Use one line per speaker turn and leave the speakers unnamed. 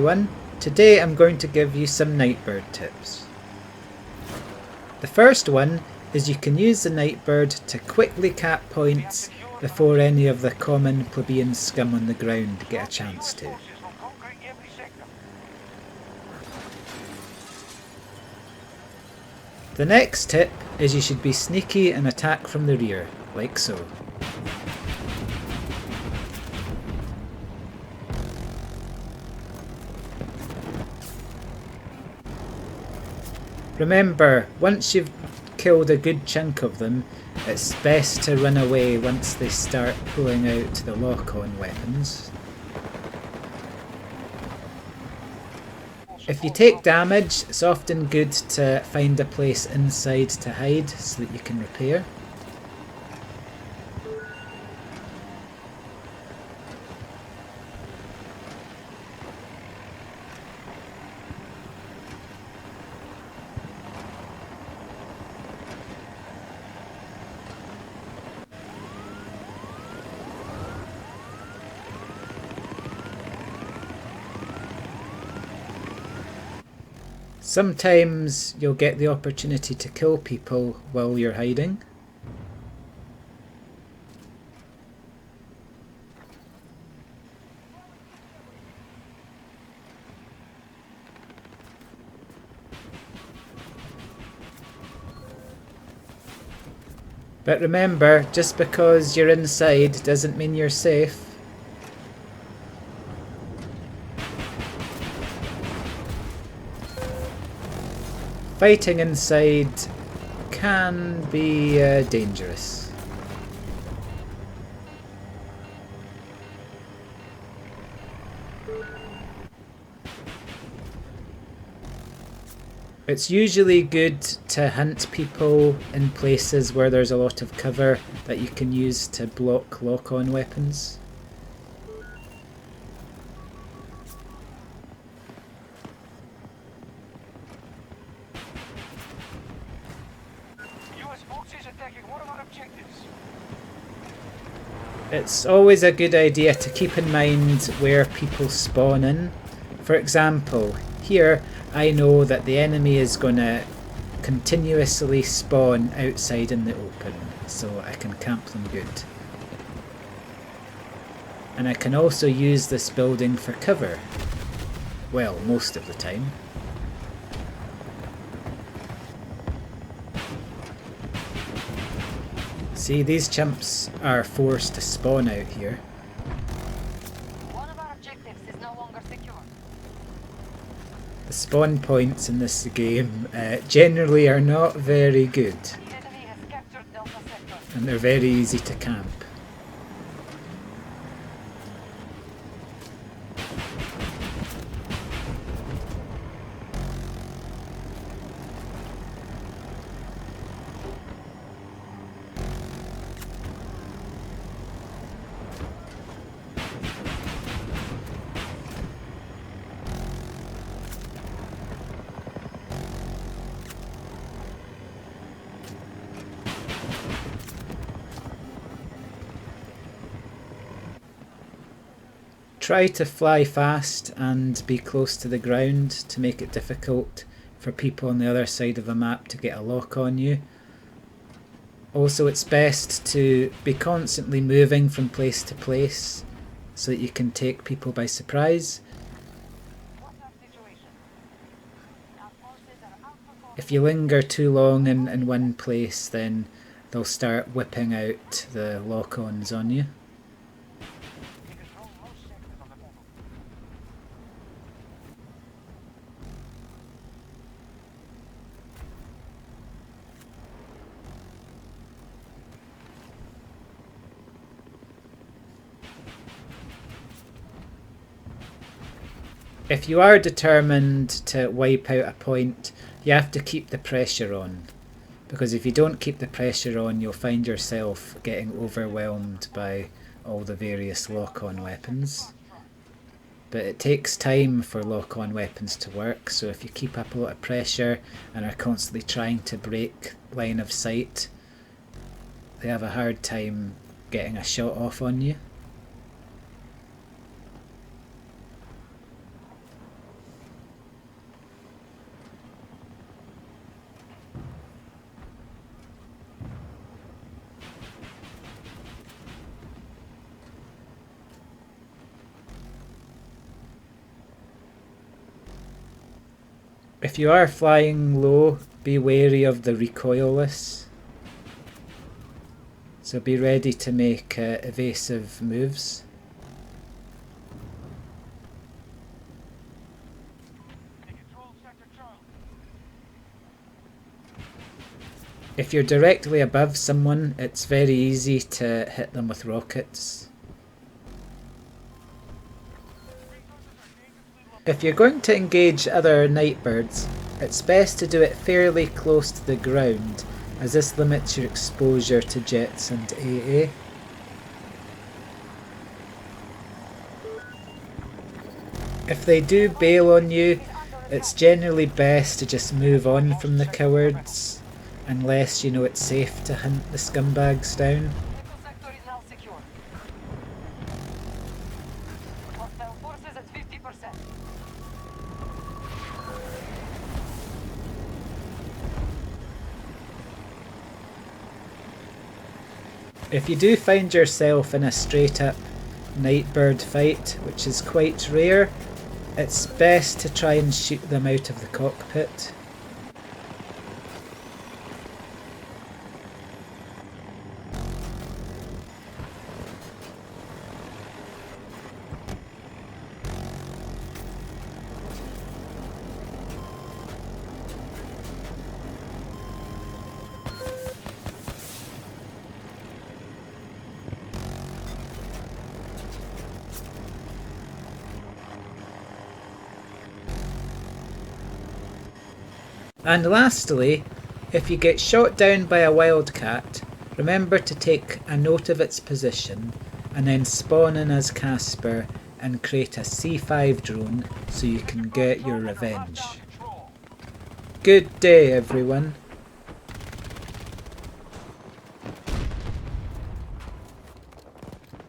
everyone. Today I'm going to give you some Nightbird tips. The first one is you can use the Nightbird to quickly cap points before any of the common plebeian scum on the ground get a chance to. The next tip is you should be sneaky and attack from the rear, like so. Remember, once you've killed a good chunk of them, it's best to run away once they start pulling out the lock-on weapons. If you take damage, it's often good to find a place inside to hide so that you can repair. Sometimes you'll get the opportunity to kill people while you're hiding. But remember, just because you're inside doesn't mean you're safe. Fighting inside can be dangerous. It's usually good to hunt people in places where there's a lot of cover that you can use to block lock-on weapons. It's always a good idea to keep in mind where people spawn in. For example, here I know that the enemy is going to continuously spawn outside in the open, so I can camp them good. And I can also use this building for cover. Well, most of the time. See, these chumps are forced to spawn out here.
One of our objectives is no longer secure.
The spawn points in this game generally are not very good.
The enemy has captured Delta Sector.
And they're very easy to camp. Try to fly fast and be close to the ground to make it difficult for people on the other side of the map to get a lock on you. Also, it's best to be constantly moving from place to place so that you can take people by surprise. If you linger too long in one place, then they'll start whipping out the lock-ons on you. If you are determined to wipe out a point, you have to keep the pressure on. Because if you don't keep the pressure on, you'll find yourself getting overwhelmed by all the various lock-on weapons. But it takes time for lock-on weapons to work, so if you keep up a lot of pressure and are constantly trying to break line of sight, they have a hard time getting a shot off on you. If you are flying low, be wary of the recoilless. So be ready to make evasive moves. If you're directly above someone, it's very easy to hit them with rockets. If you're going to engage other Nightbirds, it's best to do it fairly close to the ground, as this limits your exposure to jets and AA. If they do bail on you, it's generally best to just move on from the cowards, unless you know it's safe to hunt the scumbags down.
Middle sector is now secure. Hostile forces at 50%.
If you do find yourself in a straight up Nightbird fight, which is quite rare, it's best to try and shoot them out of the cockpit. And lastly, if you get shot down by a wildcat, remember to take a note of its position and then spawn in as Casper and create a C5 drone so you can get your revenge. Good day everyone.